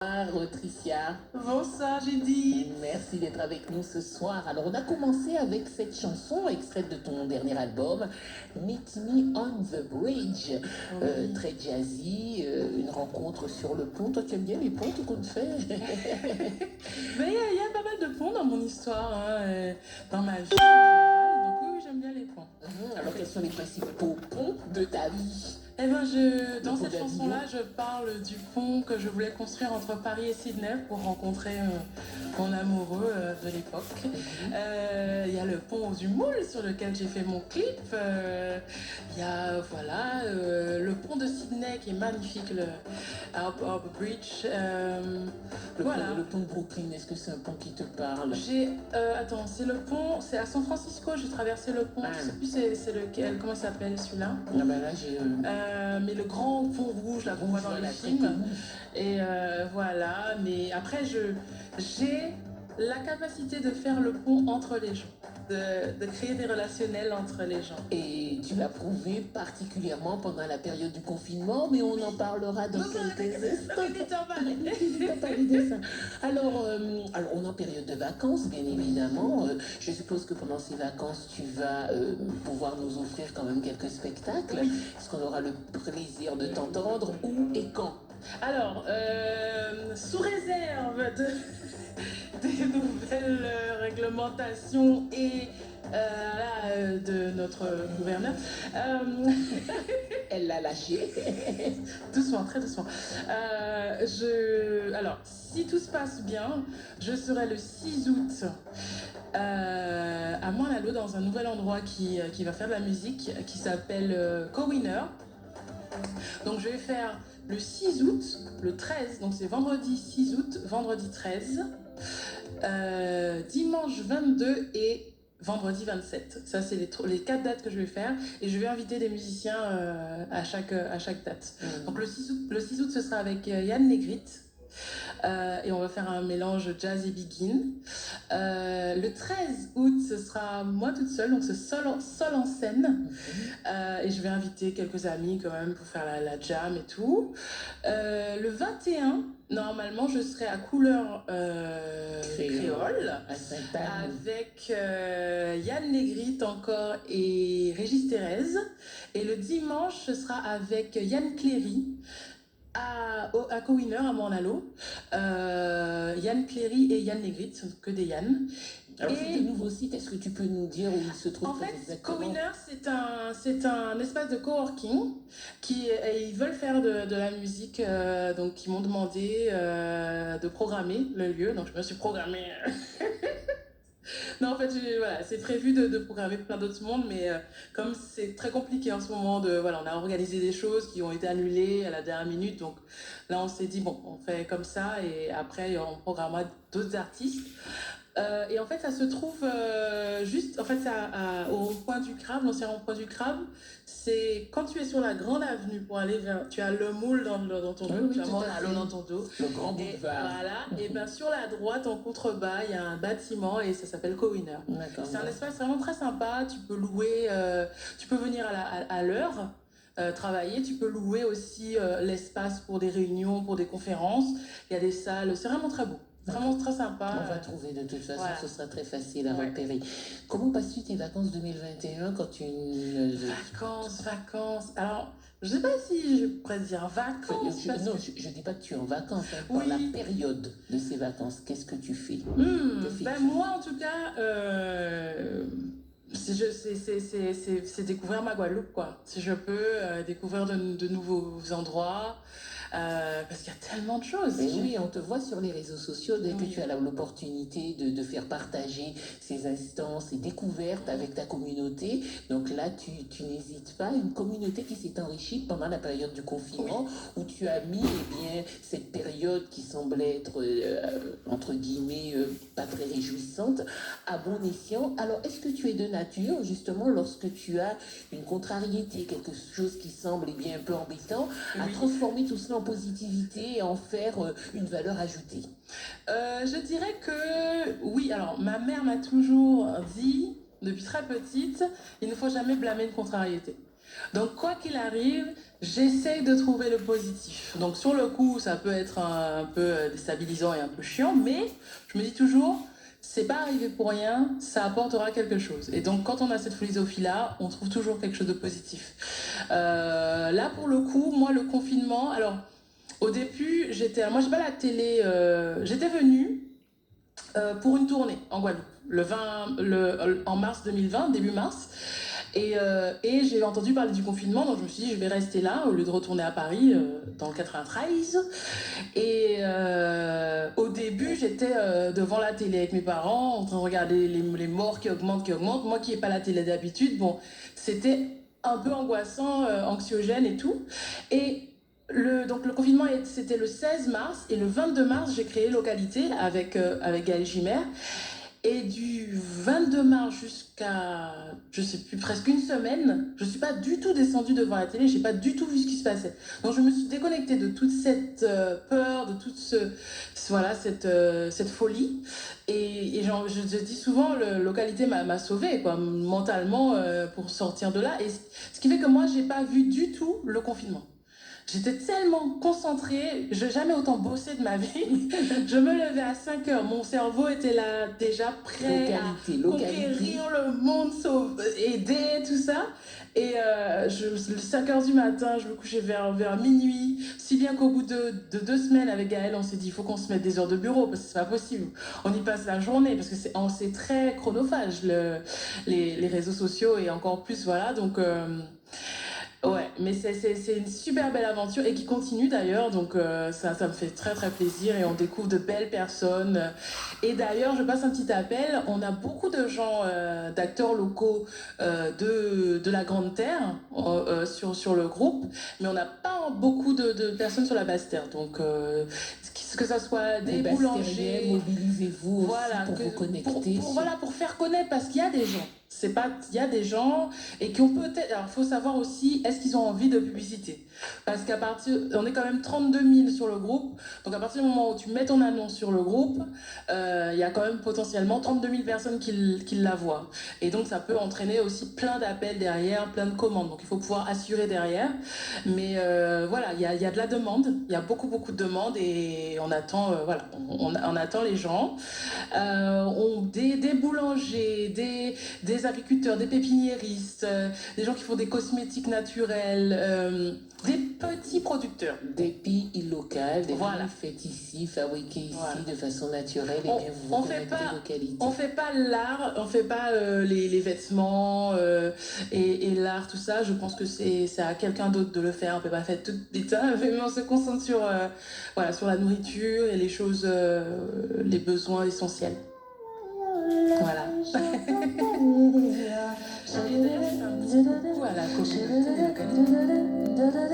Bonsoir Tricia, Bonsoir Judith. merci d'être avec nous ce soir. Alors on a commencé avec cette chanson extraite de ton dernier album, Meet Me on the Bridge, Oui. très jazzy, une rencontre sur le pont. Toi tu aimes bien les ponts tout compte fait? Mais il y a pas mal de ponts dans mon histoire, dans ma vie en général. Donc oui, j'aime bien les ponts. Alors quels sont les principaux ponts de ta vie? Eh ben, dans pont cette d'Avignon. chanson-là, je parle du pont que je voulais construire entre Paris et Sydney pour rencontrer mon amoureux de l'époque. Il y a le pont du Moule sur lequel j'ai fait mon clip. Il y a le pont de Sydney qui est magnifique, le Harbour Bridge. Le pont de Brooklyn, est-ce que c'est un pont qui te parle? Attends, c'est à San Francisco, j'ai traversé le pont. Je sais plus c'est lequel, comment il s'appelle celui-là. Ah ben là j'ai... Mais le grand pont rouge là qu'on voit dans les films. Et voilà, mais après j'ai la capacité de faire le pont entre les gens, de créer des relationnels entre les gens. Et tu l'as prouvé particulièrement pendant la période du confinement, mais on en parlera dans quelques instants. Alors, on est en période de vacances, bien évidemment. Je suppose que pendant ces vacances, tu vas pouvoir nous offrir quand même quelques spectacles. Oui. Est-ce qu'on aura le plaisir de t'entendre? Où et quand? Alors, sous réserve des nouvelles réglementations et de notre gouverneur. Elle l'a lâché. Doucement, très doucement. Alors, si tout se passe bien, je serai le 6 août à Montréal dans un nouvel endroit qui va faire de la musique qui s'appelle Co-Winner. Donc je vais faire le 6 août, le 13, donc c'est vendredi 6 août, vendredi 13, dimanche 22 et vendredi 27. Ça, c'est les 4 dates que je vais faire. Et je vais inviter des musiciens à chaque date. Donc le 6 août, ce sera avec Yann Negrite. Et on va faire un mélange jazz et begin. Le 13 août, ce sera moi toute seule, donc c'est seul en scène. Et je vais inviter quelques amis quand même pour faire la jam et tout. Le 21, normalement, je serai à Couleur Créole avec Yann Negrite encore et Régis Thérèse. Et le dimanche, ce sera avec Yann Cléry à Co-Winner à Mornalo. Yann Cléry et Yann Negrite, sont que des Yann. Alors, c'est un nouveau site, est-ce que tu peux nous dire où il se trouve? En fait, Co-Winner, c'est un espace de coworking ils veulent faire de la musique, donc ils m'ont demandé de programmer le lieu, donc je me suis programmée. Non, en fait, c'est prévu de programmer plein d'autres mondes, mais comme c'est très compliqué en ce moment, on a organisé des choses qui ont été annulées à la dernière minute, donc là on s'est dit, bon, on fait comme ça, et après on programmera d'autres artistes. Et en fait, ça se trouve juste, en fait, au rond-point du Crabe, l'ancien rond-point du Crabe. C'est quand tu es sur la grande avenue pour aller vers, tu as le Moule dans ton dos, tu as Mornalo dans ton dos. Le grand boulevard. Voilà, et bien sur la droite, en contrebas, il y a un bâtiment et ça s'appelle Co-Winner. C'est un espace vraiment très sympa, tu peux louer, tu peux venir à l'heure. Travailler, tu peux louer aussi l'espace pour des réunions, pour des conférences. Il y a des salles, c'est vraiment très beau. Vraiment très sympa. On va trouver de toute façon, ce sera très facile à repérer. Comment passes-tu tes vacances 2021 quand tu... Vacances. Alors, je sais pas si je pourrais dire vacances. Non, je dis pas que tu es en vacances. Dans la période de ces vacances, qu'est-ce que tu fais? Moi, en tout cas... c'est découvrir ma Guadeloupe, quoi. Si je peux découvrir de nouveaux endroits, parce qu'il y a tellement de choses. Mais oui, on te voit sur les réseaux sociaux dès que tu as l'opportunité de faire partager ces instants, ces découvertes avec ta communauté. Donc là, tu n'hésites pas. Une communauté qui s'est enrichie pendant la période du confinement, où tu as mis cette période qui semblait être, entre guillemets, pas très réjouissante, à bon escient. Alors, est-ce que tu es de nature, justement, lorsque tu as une contrariété, quelque chose qui semble un peu embêtant, à transformer tout cela en positivité et en faire une valeur ajoutée? Je dirais que oui. Alors, ma mère m'a toujours dit, depuis très petite, il ne faut jamais blâmer une contrariété. Donc quoi qu'il arrive, j'essaye de trouver le positif. Donc sur le coup, ça peut être un peu déstabilisant et un peu chiant, mais je me dis toujours, c'est pas arrivé pour rien, ça apportera quelque chose. Et donc quand on a cette philosophie-là, on trouve toujours quelque chose de positif. Là pour le coup, moi le confinement, alors au début, moi j'ai pas la télé, j'étais venue pour une tournée en Guadeloupe, en mars 2020, début mars. Et j'ai entendu parler du confinement, donc je me suis dit je vais rester là au lieu de retourner à Paris dans le 93. Et au début, j'étais devant la télé avec mes parents, en train de regarder les morts qui augmentent, qui augmentent. Moi qui n'ai pas la télé d'habitude, bon, c'était un peu angoissant, anxiogène et tout. Et donc le confinement, c'était le 16 mars, et le 22 mars, j'ai créé Localité avec Gaël Gimère. Et du 22 mars jusqu'à, je sais plus, presque une semaine, je suis pas du tout descendue devant la télé, j'ai pas du tout vu ce qui se passait. Donc je me suis déconnectée de toute cette peur, de toute voilà, cette folie. Et genre, je dis souvent, Localité m'a sauvée, quoi, mentalement, pour sortir de là. Et ce qui fait que moi, j'ai pas vu du tout le confinement. J'étais tellement concentrée, je n'ai jamais autant bossé de ma vie. Je me levais à 5 heures, mon cerveau était là déjà prêt à conquérir le monde, aider, tout ça. Et 5 heures du matin, je me couchais vers minuit. Si bien qu'au bout de 2 semaines avec Gaël, on s'est dit il faut qu'on se mette des heures de bureau parce que c'est pas possible. On y passe la journée parce que c'est très chronophage, les réseaux sociaux et encore plus, voilà. Donc. Ouais, mais c'est une super belle aventure et qui continue d'ailleurs, donc ça me fait très très plaisir et on découvre de belles personnes. Et d'ailleurs, je passe un petit appel, on a beaucoup de gens, d'acteurs locaux de la Grande Terre sur le groupe, mais on n'a pas beaucoup de personnes sur la Basse Terre, donc que ça soit des boulangers, mobilisez-vous voilà, aussi pour vous connecter. Voilà, pour faire connaître, parce qu'il y a des gens. Il y a des gens et qui ont peut-être. Alors, il faut savoir aussi, est-ce qu'ils ont envie de publicité? Parce on est quand même 32 000 sur le groupe. Donc, à partir du moment où tu mets ton annonce sur le groupe, il y a quand même potentiellement 32 000 personnes qui la voient. Et donc, ça peut entraîner aussi plein d'appels derrière, plein de commandes. Donc, il faut pouvoir assurer derrière. Mais voilà, il y a de la demande. Il y a beaucoup, beaucoup de demandes et on attend, voilà, on attend les gens. Des boulangers, des agriculteurs, des pépiniéristes, des gens qui font des cosmétiques naturels, des petits producteurs. Des pays locaux, des voilà. Produits faits ici, fabriqués ici, voilà. De façon naturelle, et bien vous connectez Localité. On fait pas l'art, on fait pas les vêtements et l'art, tout ça. Je pense que c'est à quelqu'un d'autre de le faire. On peut pas faire tout l'État, mais on se concentre voilà, sur la nourriture et les choses, les besoins essentiels. Voilà. Et d'ailleurs, je fais un petit coucou à la communauté de Localité.